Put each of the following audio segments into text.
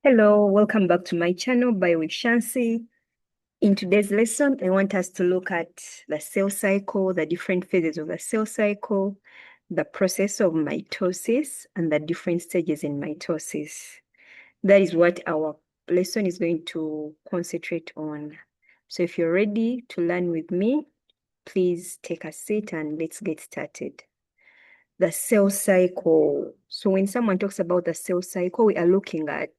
Hello, welcome back to my channel by with Shansi. In today's lesson, I want us to look at the cell cycle, the different phases of the cell cycle, the process of mitosis, and the different stages in mitosis. That is what our lesson is going to concentrate on. So if you're ready to learn with me, please take a seat and let's get started. The cell cycle. So when someone talks about the cell cycle, we are looking at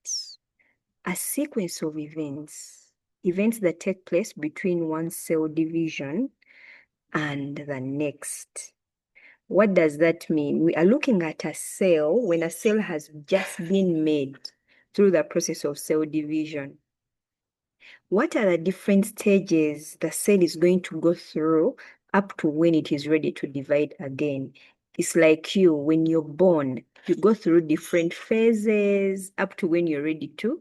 a sequence of events that take place between one cell division and the next. What does that mean? We are looking at a cell when a cell has just been made through the process of cell division. What are the different stages the cell is going to go through up to when it is ready to divide again? It's like you, when you're born, you go through different phases up to when you're ready to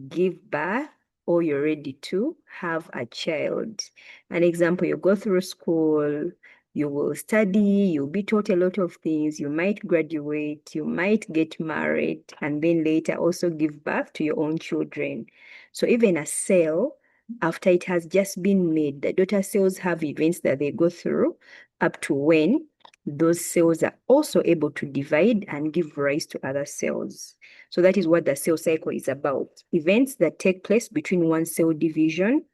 give birth or you're ready to have a child. An example, you go through school, you will study, you'll be taught a lot of things, you might graduate, you might get married, and then later also give birth to your own children. So even a cell, after it has just been made, the daughter cells have events that they go through up to when those cells are also able to divide and give rise to other cells. So that is what the cell cycle is about. Events that take place between one cell division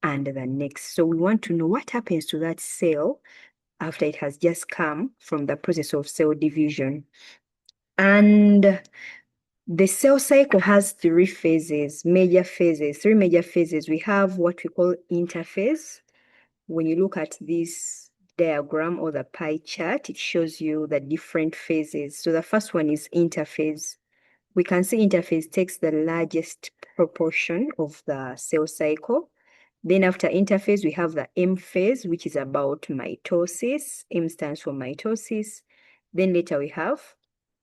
and the next. So we want to know what happens to that cell after it has just come from the process of cell division. And the cell cycle has three major phases. We have what we call interphase. When you look at this diagram or the pie chart, it shows you the different phases. So the first one is interphase. We can see interphase takes the largest proportion of the cell cycle. Then after interphase, we have the M phase, which is about mitosis. M stands for mitosis. Then later we have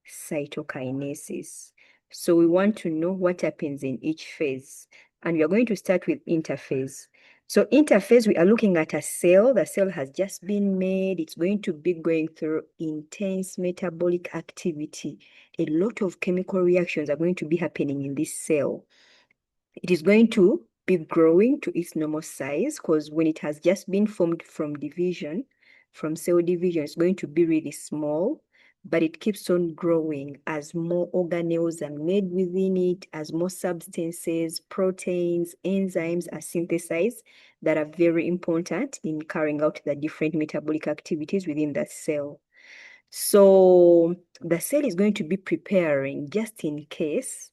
cytokinesis. So we want to know what happens in each phase. And we are going to start with interphase. So interphase, we are looking at a cell. The cell has just been made. It's going to be going through intense metabolic activity. A lot of chemical reactions are going to be happening in this cell. It is going to be growing to its normal size because when it has just been formed from cell division, it's going to be really small, but it keeps on growing as more organelles are made within it, as more substances, proteins, enzymes are synthesized that are very important in carrying out the different metabolic activities within that cell. So the cell is going to be preparing just in case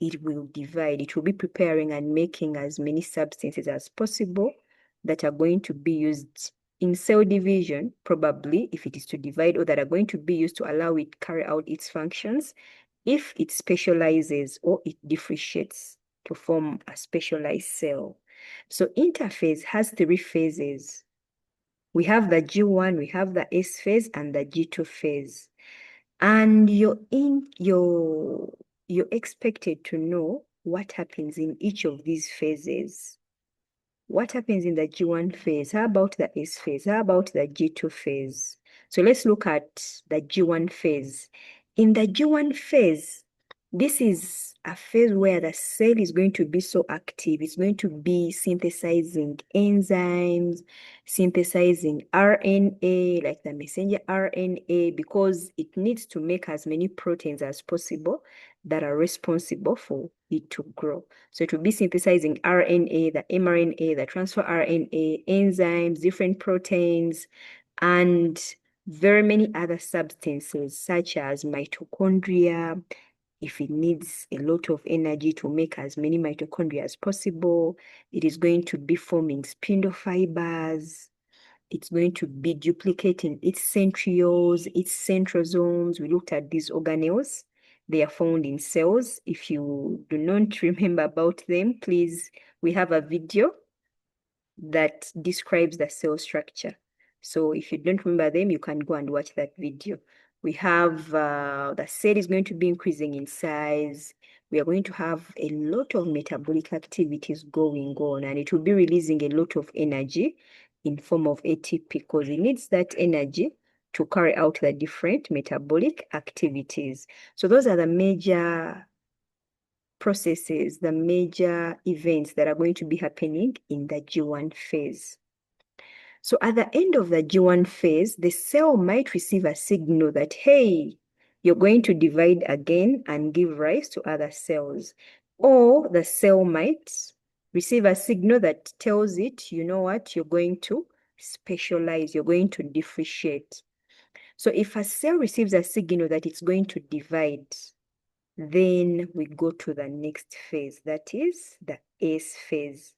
it will divide. It will be preparing and making as many substances as possible that are going to be used in cell division, probably if it is to divide, or that are going to be used to allow it carry out its functions if it specializes or it differentiates to form a specialized cell. So interphase has three phases. We have the G1, we have the S phase, and the G2 phase. And you're expected to know what happens in each of these phases. What happens in the G1 phase? How about the S phase? How about the G2 phase? So let's look at the G1 phase. In the G1 phase, this is a phase where the cell is going to be so active. It's going to be synthesizing enzymes, synthesizing RNA, like the messenger RNA, because it needs to make as many proteins as possible that are responsible for it to grow. So it will be synthesizing RNA, the mRNA, the transfer RNA, enzymes, different proteins, and very many other substances such as mitochondria. If it needs a lot of energy to make as many mitochondria as possible, it is going to be forming spindle fibers. It's going to be duplicating its centrioles, its centrosomes. We looked at these organelles. They are found in cells. If you do not remember about them, please, we have a video that describes the cell structure. So if you don't remember them, you can go and watch that video. We have the cell is going to be increasing in size. We are going to have a lot of metabolic activities going on, and it will be releasing a lot of energy in form of ATP because it needs that energy to carry out the different metabolic activities. So those are the major processes, the major events that are going to be happening in the G1 phase. So at the end of the G1 phase, the cell might receive a signal that, hey, you're going to divide again and give rise to other cells. Or the cell might receive a signal that tells it, you know what, you're going to specialize, you're going to differentiate. So if a cell receives a signal that it's going to divide, then we go to the next phase, that is the S phase.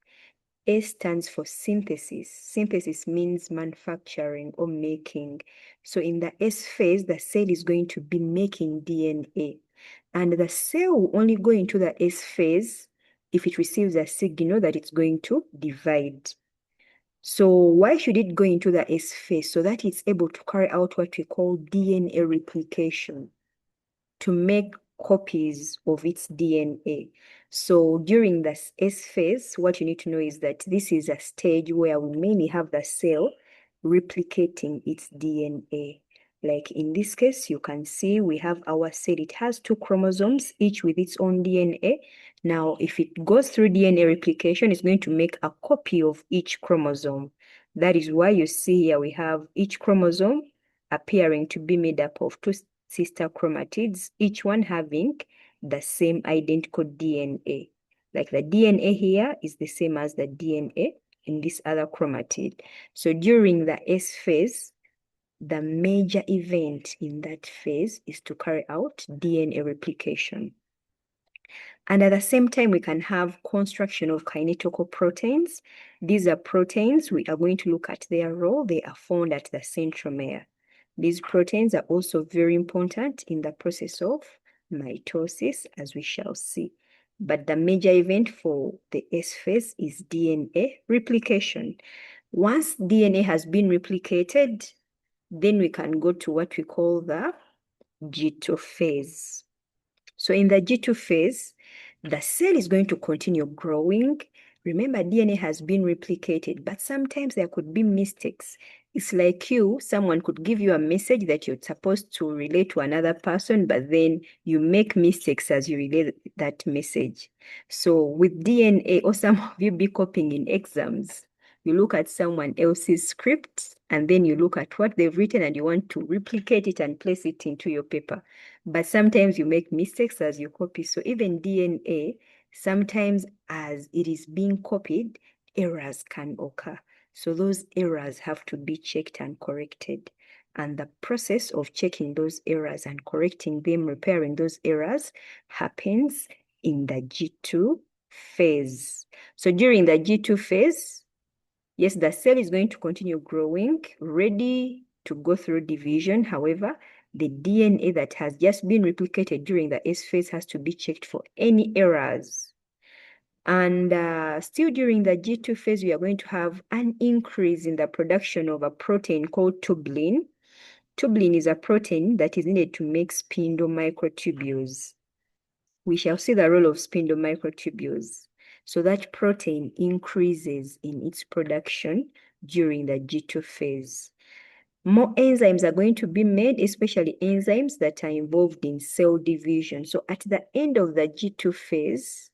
S stands for synthesis. Synthesis means manufacturing or making. So in the S phase, the cell is going to be making DNA. And the cell will only go into the S phase if it receives a signal that it's going to divide. So why should it go into the S phase? So that it's able to carry out what we call DNA replication, to make copies of its DNA. So during the S phase, what you need to know is that this is a stage where we mainly have the cell replicating its DNA. Like in this case, you can see we have our cell. It has 2 chromosomes, each with its own DNA. Now, if it goes through DNA replication, it's going to make a copy of each chromosome. That is why you see here we have each chromosome appearing to be made up of 2 sister chromatids, each one having the same identical DNA. Like the DNA here is the same as the DNA in this other chromatid. So during the S phase, the major event in that phase is to carry out DNA replication. And at the same time, we can have construction of kinetochore proteins. These are proteins. We are going to look at their role. They are found at the centromere. These proteins are also very important in the process of mitosis, as we shall see. But the major event for the S phase is DNA replication. Once DNA has been replicated, then we can go to what we call the G2 phase. So in the G2 phase, the cell is going to continue growing. Remember, DNA has been replicated, but sometimes there could be mistakes. It's like someone could give you a message that you're supposed to relay to another person, but then you make mistakes as you relay that message. So with DNA, or some of you be copying in exams, you look at someone else's script and then you look at what they've written and you want to replicate it and place it into your paper. But sometimes you make mistakes as you copy. So even DNA, sometimes as it is being copied, errors can occur. So those errors have to be checked and corrected. And the process of checking those errors and correcting them, repairing those errors, happens in the G2 phase. So during the G2 phase, yes, the cell is going to continue growing, ready to go through division. However, the DNA that has just been replicated during the S phase has to be checked for any errors. And still during the G2 phase, we are going to have an increase in the production of a protein called tubulin. Tubulin is a protein that is needed to make spindle microtubules. We shall see the role of spindle microtubules. So that protein increases in its production during the G2 phase. More enzymes are going to be made, especially enzymes that are involved in cell division. So at the end of the G2 phase,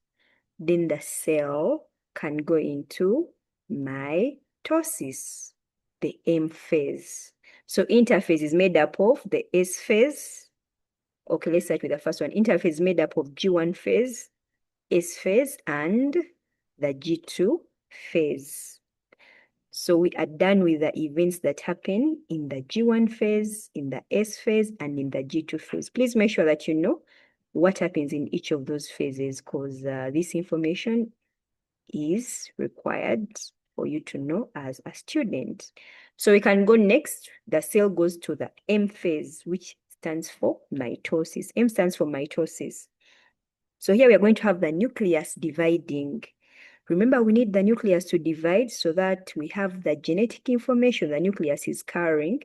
then the cell can go into mitosis, the M phase. So interphase is made up of the S phase. Okay, let's start with the first one. Interphase is made up of G1 phase, S phase, and the G2 phase. So we are done with the events that happen in the G1 phase, in the S phase, and in the G2 phase. Please make sure that you know what happens in each of those phases, because this information is required for you to know as a student. So we can go next. The cell goes to the M phase, which stands for mitosis. M stands for mitosis. So here we are going to have the nucleus dividing. Remember, we need the nucleus to divide so that we have the genetic information the nucleus is carrying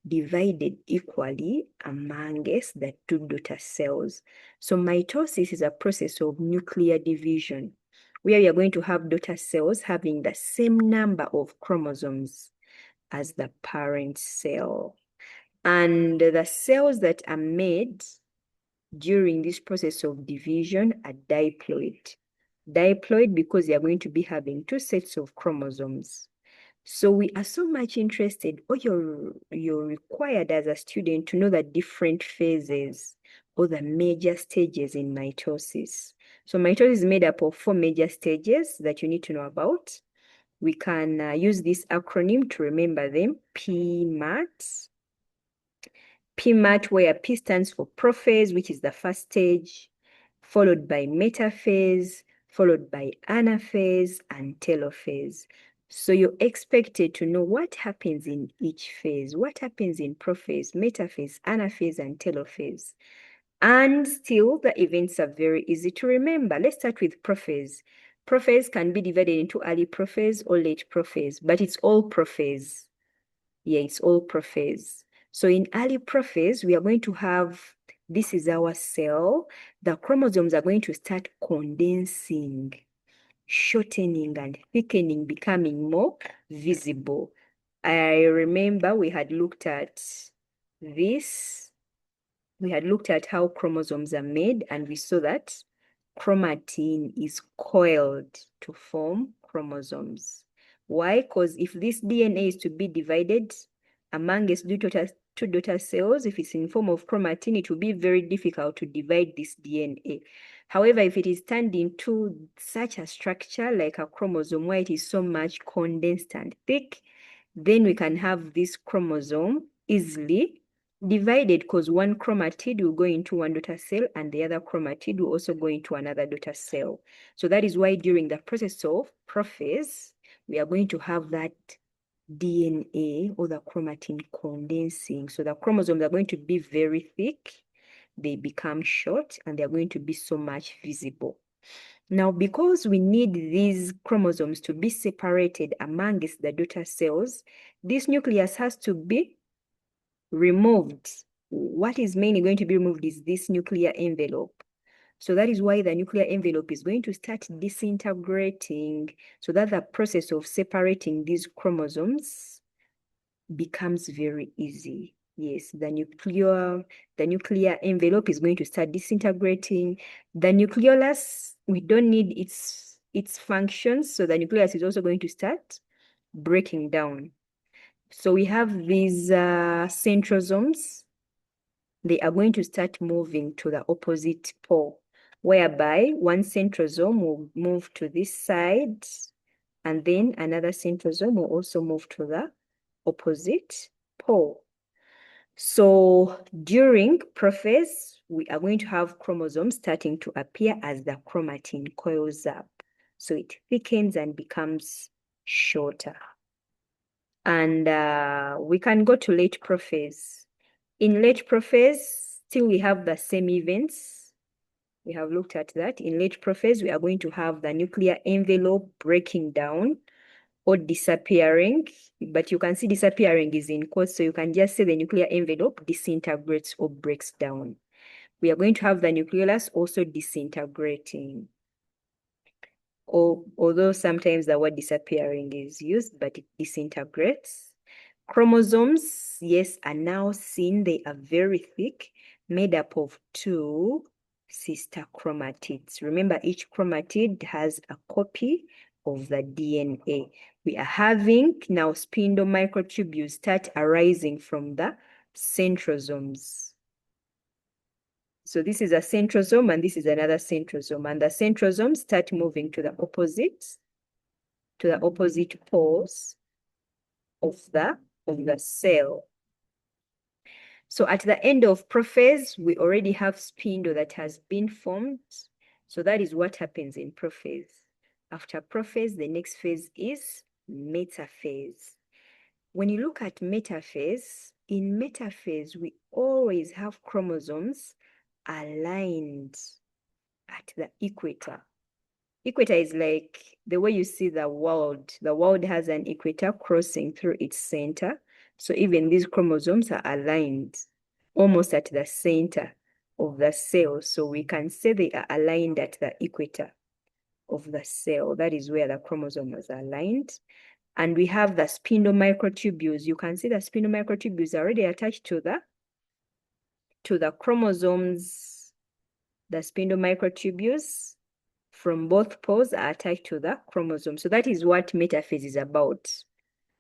divided equally amongst the 2 daughter cells. So mitosis is a process of nuclear division, where we are going to have daughter cells having the same number of chromosomes as the parent cell. And the cells that are made during this process of division are diploid. Diploid because they are going to be having two sets of chromosomes. So we are so much interested, or you're required as a student to know the different phases or the major stages in mitosis. So mitosis is made up of 4 major stages that you need to know about. We can use this acronym to remember them: PMAT. PMAT, where P stands for prophase, which is the first stage, followed by metaphase, followed by anaphase and telophase. So you're expected to know what happens in each phase, what happens in prophase, metaphase, anaphase, and telophase. And still, the events are very easy to remember. Let's start with prophase. Prophase can be divided into early prophase or late prophase, but it's all prophase. Yeah, it's all prophase. So in early prophase, we are going to have, this is our cell. The chromosomes are going to start condensing, shortening and thickening, becoming more visible. I remember we had looked at this. We had looked at how chromosomes are made, and we saw that chromatin is coiled to form chromosomes. Why? Because if this DNA is to be divided among its two daughter cells, if it's in form of chromatin, it will be very difficult to divide this DNA. However, if it is turned into such a structure like a chromosome where it is so much condensed and thick, then we can have this chromosome easily divided, because one chromatid will go into one daughter cell and the other chromatid will also go into another daughter cell. So that is why during the process of prophase, we are going to have that DNA or the chromatin condensing. So the chromosomes are going to be very thick, they become short, and they're going to be so much visible. Now, because we need these chromosomes to be separated amongst the daughter cells, this nucleus has to be removed. What is mainly going to be removed is this nuclear envelope. So that is why the nuclear envelope is going to start disintegrating, so that the process of separating these chromosomes becomes very easy. Yes, the nuclear envelope is going to start disintegrating. The nucleolus, we don't need its functions, so the nucleus is also going to start breaking down. So we have these centrosomes. They are going to start moving to the opposite pole, whereby one centrosome will move to this side, and then another centrosome will also move to the opposite pole. So during prophase, we are going to have chromosomes starting to appear as the chromatin coils up. So it thickens and becomes shorter. And we can go to late prophase. In late prophase, still we have the same events. We have looked at that. In late prophase, we are going to have the nuclear envelope breaking down or disappearing, but you can see disappearing is in quotes, so you can just say the nuclear envelope disintegrates or breaks down. We are going to have the nucleolus also disintegrating. Although sometimes the word disappearing is used, but it disintegrates. Chromosomes, yes, are now seen. They are very thick, made up of 2 sister chromatids. Remember, each chromatid has a copy of the DNA. We are having now spindle microtubules start arising from the centrosomes. So this is a centrosome and this is another centrosome, and the centrosomes start moving to the opposite poles of the cell. So at the end of prophase, we already have spindle that has been formed. So that is what happens in prophase. After prophase, the next phase is metaphase. When you look at metaphase, in metaphase, we always have chromosomes aligned at the equator. Equator is like the way you see the world. The world has an equator crossing through its center. So even these chromosomes are aligned almost at the center of the cell. So we can say they are aligned at the equator of the cell. That is where the chromosomes are aligned. And we have the spindle microtubules. You can see the spindle microtubules are already attached to the chromosomes The spindle microtubules from both poles are attached to the chromosome. So that is what metaphase is about.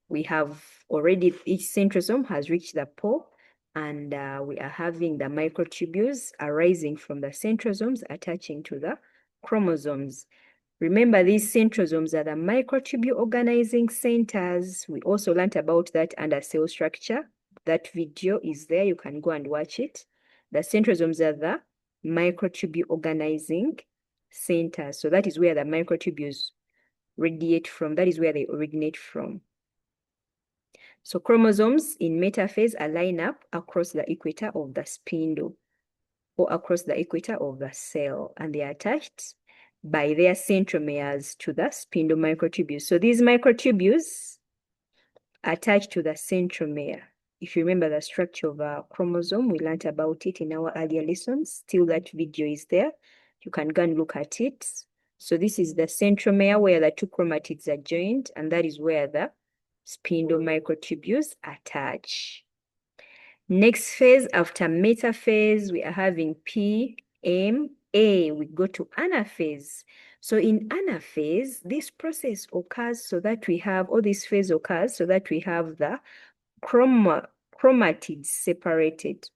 We have already, each centrosome has reached the pole, and we are having the microtubules arising from the centrosomes attaching to the chromosomes. Remember, these centrosomes are the microtubule organizing centers. We also learned about that under cell structure. That video is there. You can go and watch it. The centrosomes are the microtubule organizing centers. So that is where the microtubules radiate from. That is where they originate from. So chromosomes in metaphase align up across the equator of the spindle or across the equator of the cell, and they are attached by their centromeres to the spindle microtubules. So these microtubules attach to the centromere. If you remember the structure of a chromosome, we learned about it in our earlier lessons. Still, that video is there. You can go and look at it. So this is the centromere where the two chromatids are joined, and that is where the spindle microtubules attach. Next phase after metaphase, we are having PMA. We go to anaphase. So in anaphase, this process occurs so that we have, or this phase occurs so that we have the chromatids separated.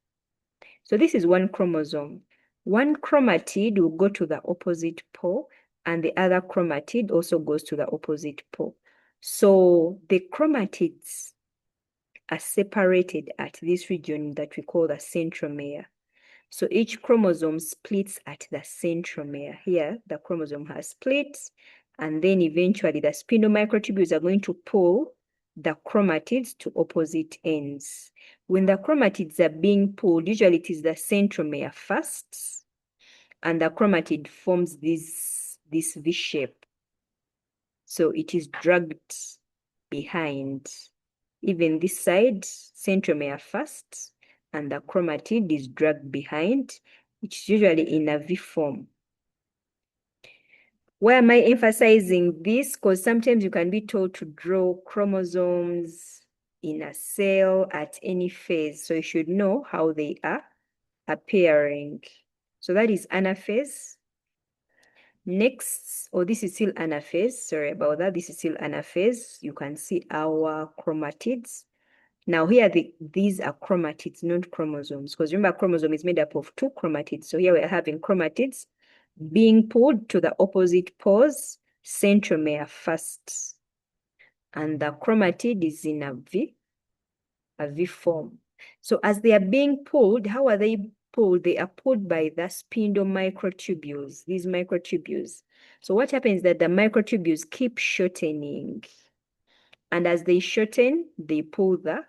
So this is one chromosome. One chromatid will go to the opposite pole, and the other chromatid also goes to the opposite pole. So the chromatids are separated at this region that we call the centromere. So each chromosome splits at the centromere. Here, the chromosome has split, and then eventually the spindle microtubules are going to pull the chromatids to opposite ends. When the chromatids are being pulled, usually it is the centromere first, and the chromatid forms this V shape. So it is dragged behind. Even this side, centromere first, and the chromatid is dragged behind, which is usually in a V form. Why am I emphasizing this? Because sometimes you can be told to draw chromosomes in a cell at any phase. So you should know how they are appearing. So that is anaphase. Next, this is still anaphase. Sorry about that. This is still anaphase. You can see our chromatids. Now here, these are chromatids, not chromosomes. Because remember, chromosome is made up of two chromatids. So here we are having chromatids being pulled to the opposite poles, centromere first. And the chromatid is in a V form. So as they are being pulled, how are they pulled? They are pulled by the spindle microtubules, these microtubules. So what happens is that the microtubules keep shortening. And as they shorten, they pull the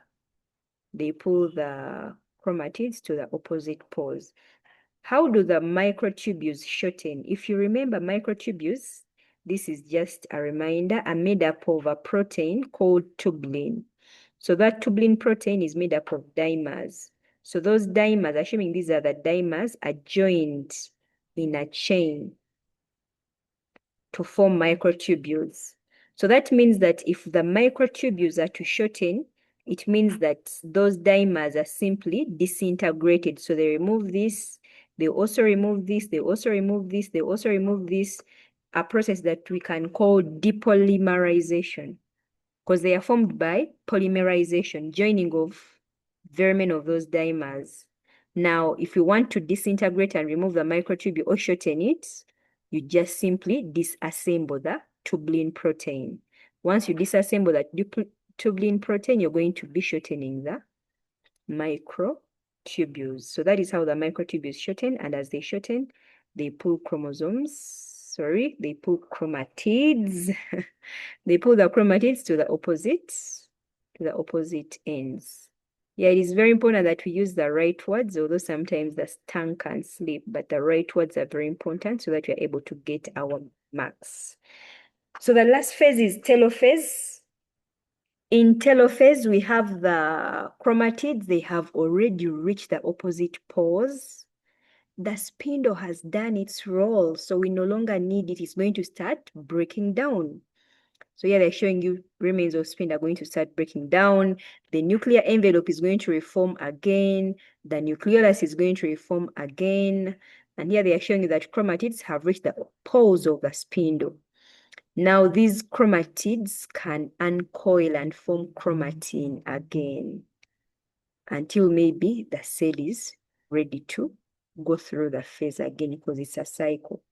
chromatids to the opposite poles. How do the microtubules shorten? If you remember, microtubules, this is just a reminder, are made up of a protein called tubulin. So that tubulin protein is made up of dimers. So those dimers, assuming these are the dimers, are joined in a chain to form microtubules. So that means that if the microtubules are to shorten, it means that those dimers are simply disintegrated. So they remove this, they also remove this, they also remove this, they also remove this, a process that we can call depolymerization, because they are formed by polymerization, joining of very many of those dimers. Now, if you want to disintegrate and remove the microtubule or shorten it, you just simply disassemble the tubulin protein. Once you disassemble that tubulin protein, you're going to be shortening the microtubules. So that is how the microtubules shorten, and as they shorten, they pull chromatids. They pull the chromatids to the opposite ends. Yeah, it is very important that we use the right words, although sometimes the tongue can slip, but the right words are very important so that we are able to get our marks. So the last phase is telophase. In telophase, we have the chromatids. They have already reached the opposite poles. The spindle has done its role, so we no longer need it. It's going to start breaking down. So here they're showing you remains of spindle are going to start breaking down. The nuclear envelope is going to reform again. The nucleolus is going to reform again. And here they are showing you that chromatids have reached the poles of the spindle. Now these chromatids can uncoil and form chromatin again until maybe the cell is ready to go through the phase again, because it's a cycle.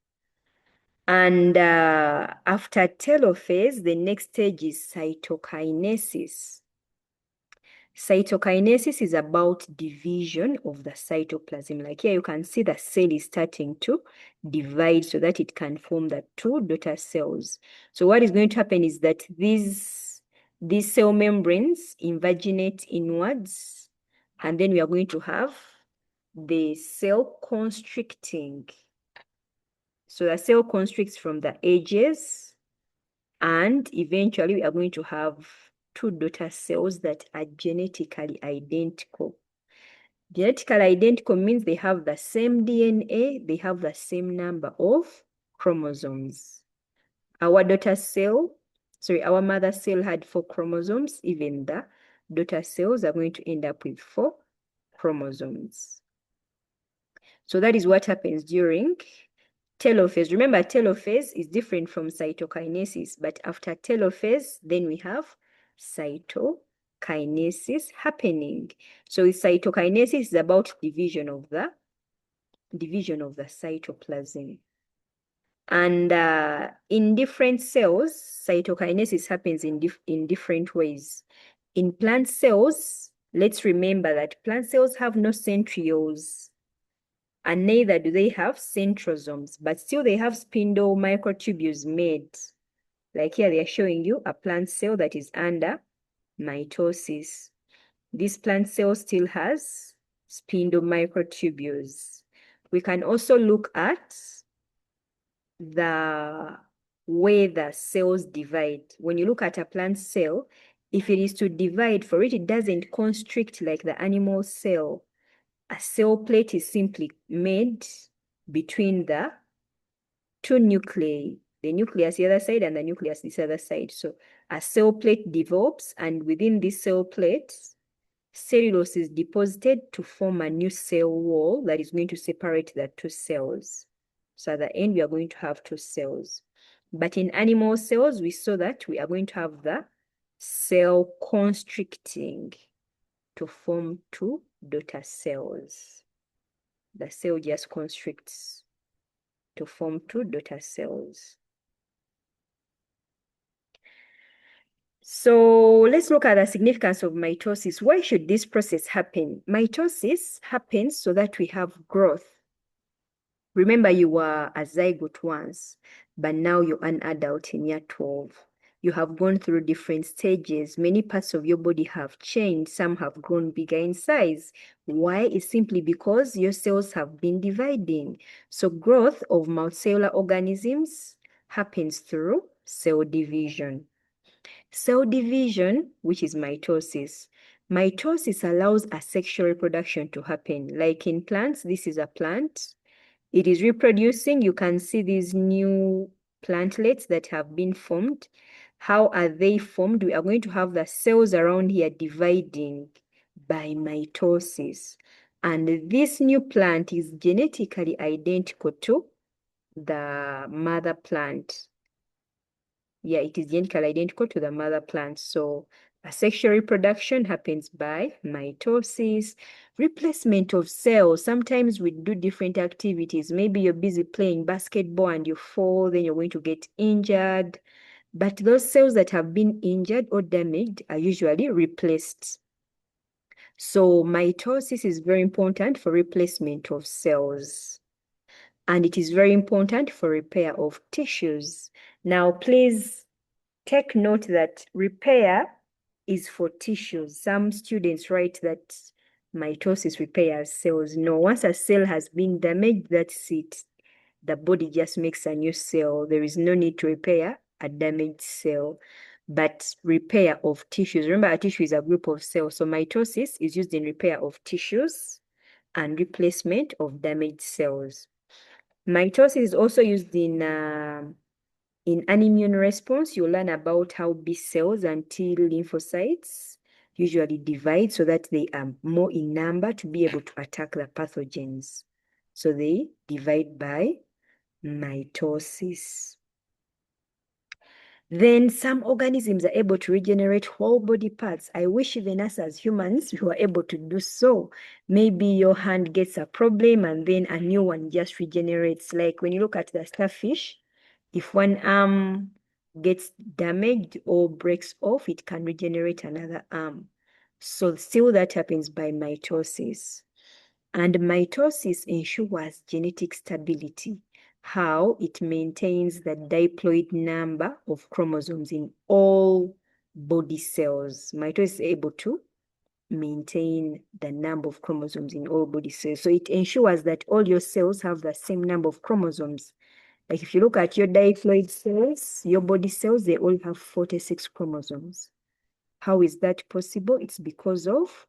And after telophase, the next stage is cytokinesis. Cytokinesis is about division of the cytoplasm. Like here, you can see the cell is starting to divide so that it can form the two daughter cells. So what is going to happen is that these cell membranes invaginate inwards, and then we are going to have the cell constricting. So the cell constricts from the edges, and eventually we are going to have two daughter cells that are genetically identical. Genetically identical means they have the same DNA, they have the same number of chromosomes. Our daughter cell, our mother cell had 4 chromosomes, even the daughter cells are going to end up with 4 chromosomes. So that is what happens during telophase. Remember, telophase is different from cytokinesis, but after telophase, then we have cytokinesis happening. So cytokinesis is about division of the cytoplasm. And in different cells, cytokinesis happens in different ways. In plant cells, let's remember that plant cells have no centrioles, and neither do they have centrosomes, but still they have spindle microtubules made. Like here, they are showing you a plant cell that is under mitosis. This plant cell still has spindle microtubules. We can also look at the way the cells divide. When you look at a plant cell, if it is to divide, for it, it doesn't constrict like the animal cell. A cell plate is simply made between the two nuclei, the nucleus the other side and the nucleus this other side. So a cell plate develops, and within this cell plate, cellulose is deposited to form a new cell wall that is going to separate the two cells. So at the end, we are going to have 2 cells. But in animal cells, we saw that we are going to have the cell constricting to form 2 daughter cells. The cell just constricts to form 2 daughter cells. So let's look at the significance of mitosis. Why should this process happen? Mitosis happens so that we have growth. Remember, you were a zygote once, but now you're an adult in year 12. You have gone through different stages. Many parts of your body have changed. Some have grown bigger in size. Why? It's simply because your cells have been dividing. So growth of multicellular organisms happens through cell division. Cell division, which is mitosis. Mitosis allows asexual reproduction to happen. Like in plants, this is a plant. It is reproducing. You can see these new plantlets that have been formed. How are they formed? We are going to have the cells around here dividing by mitosis. And this new plant is genetically identical to the mother plant. Yeah, it is genetically identical to the mother plant. So asexual reproduction happens by mitosis. Replacement of cells. Sometimes we do different activities. Maybe you're busy playing basketball and you fall, then you're going to get injured. But those cells that have been injured or damaged are usually replaced. So mitosis is very important for replacement of cells. And it is very important for repair of tissues. Now, please take note that repair is for tissues. Some students write that mitosis repairs cells. No, once a cell has been damaged, that's it. The body just makes a new cell. There is no need to repair a damaged cell. But repair of tissues, remember, a tissue is a group of cells. So mitosis is used in repair of tissues and replacement of damaged cells. Mitosis is also used in an immune response. You'll learn about how B cells and T lymphocytes usually divide so that they are more in number to be able to attack the pathogens. So they divide by mitosis. Then some organisms are able to regenerate whole body parts. I wish even us as humans, we were able to do so. Maybe your hand gets a problem and then a new one just regenerates. Like when you look at the starfish, if one arm gets damaged or breaks off, it can regenerate another arm. So still that happens by mitosis. And mitosis ensures genetic stability. How? It maintains the diploid number of chromosomes in all body cells. Mitosis is able to maintain the number of chromosomes in all body cells. So it ensures that all your cells have the same number of chromosomes. Like if you look at your diploid cells, your body cells, they all have 46 chromosomes. How is that possible? It's because of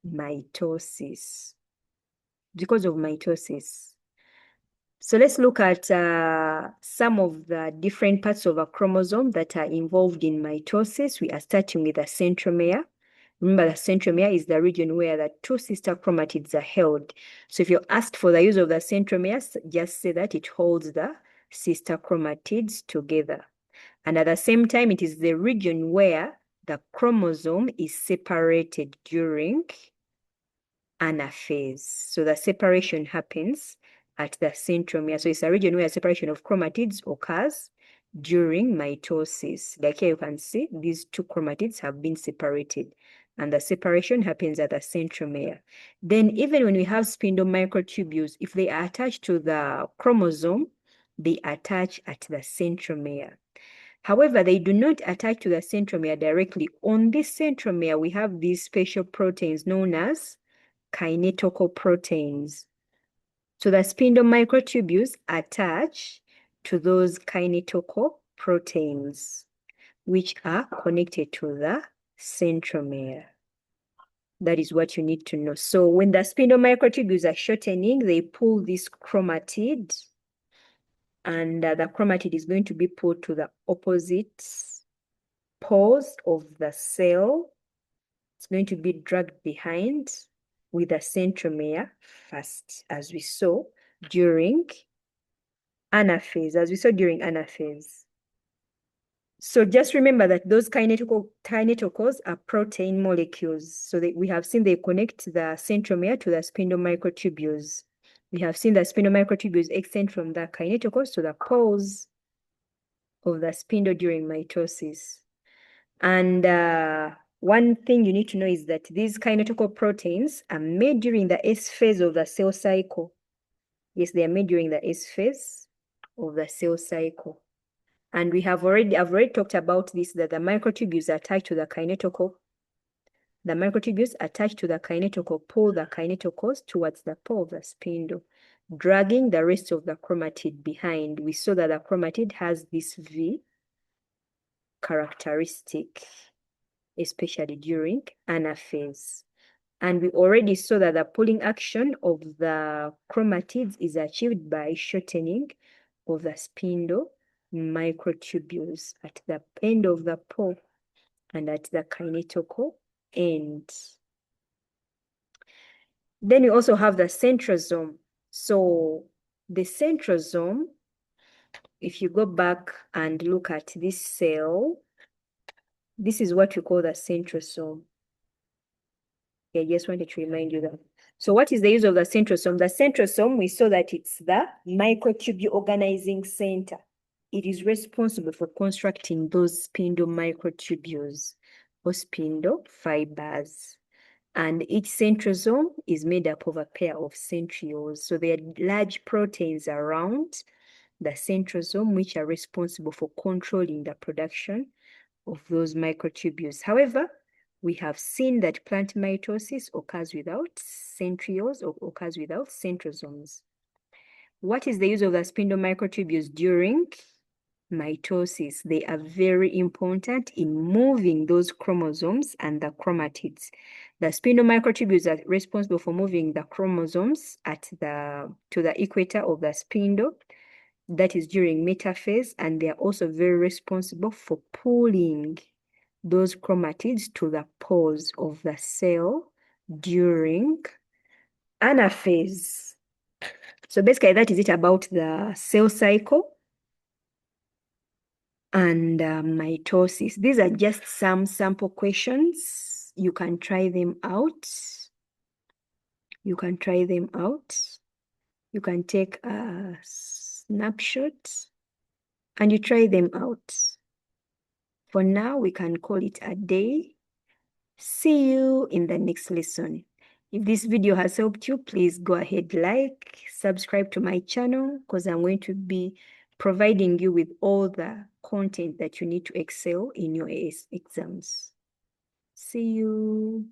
mitosis. Because of mitosis. So let's look at some of the different parts of a chromosome that are involved in mitosis. We are starting with the centromere. Remember, the centromere is the region where the two sister chromatids are held. So if you're asked for the use of the centromere, just say that it holds the sister chromatids together. And at the same time, it is the region where the chromosome is separated during anaphase. So the separation happens at the centromere. So it's a region where separation of chromatids occurs during mitosis. Like here you can see, these two chromatids have been separated, and the separation happens at the centromere. Then even when we have spindle microtubules, if they are attached to the chromosome, they attach at the centromere. However, they do not attach to the centromere directly. On this centromere, we have these special proteins known as kinetochore proteins. So the spindle microtubules attach to those kinetochore proteins, which are connected to the centromere. That is what you need to know. So when the spindle microtubules are shortening, they pull this chromatid, and the chromatid is going to be pulled to the opposite poles of the cell. It's going to be dragged behind with the centromere first, as we saw during anaphase, So just remember that those kinetochores are protein molecules. So we have seen they connect the centromere to the spindle microtubules. We have seen the spindle microtubules extend from the kinetochores to the poles of the spindle during mitosis. And one thing you need to know is that these kinetochore proteins are made during the S phase of the cell cycle. Yes, they are made during the S phase of the cell cycle. And I've already talked about this, that the microtubules are attached to the kinetochore. The microtubules attached to the kinetochore pull the kinetochores towards the pole of the spindle, dragging the rest of the chromatid behind. We saw that the chromatid has this V characteristic, especially during anaphase. And we already saw that the pulling action of the chromatids is achieved by shortening of the spindle microtubules at the end of the pole and at the kinetochore end. Then we also have the centrosome. So the centrosome, if you go back and look at this cell, this is what we call the centrosome. I just wanted to remind you that. So what is the use of the centrosome? The centrosome, we saw that it's the microtubule organizing center. It is responsible for constructing those spindle microtubules or spindle fibers. And each centrosome is made up of a pair of centrioles. So there are large proteins around the centrosome which are responsible for controlling the production of those microtubules. However, we have seen that plant mitosis occurs without centrioles or occurs without centrosomes. What is the use of the spindle microtubules during mitosis? They are very important in moving those chromosomes and the chromatids. The spindle microtubules are responsible for moving the chromosomes to the equator of the spindle. That is during metaphase, and they are also very responsible for pulling those chromatids to the poles of the cell during anaphase. So basically that is it about the cell cycle and mitosis. These are just some sample questions. You can try them out. You can try them out. You can take a snapshot and you try them out. For now, we can call it a day. See you in the next lesson. If this video has helped you, please go ahead, like, subscribe to my channel, because I'm going to be providing you with all the content that you need to excel in your AS exams. See you.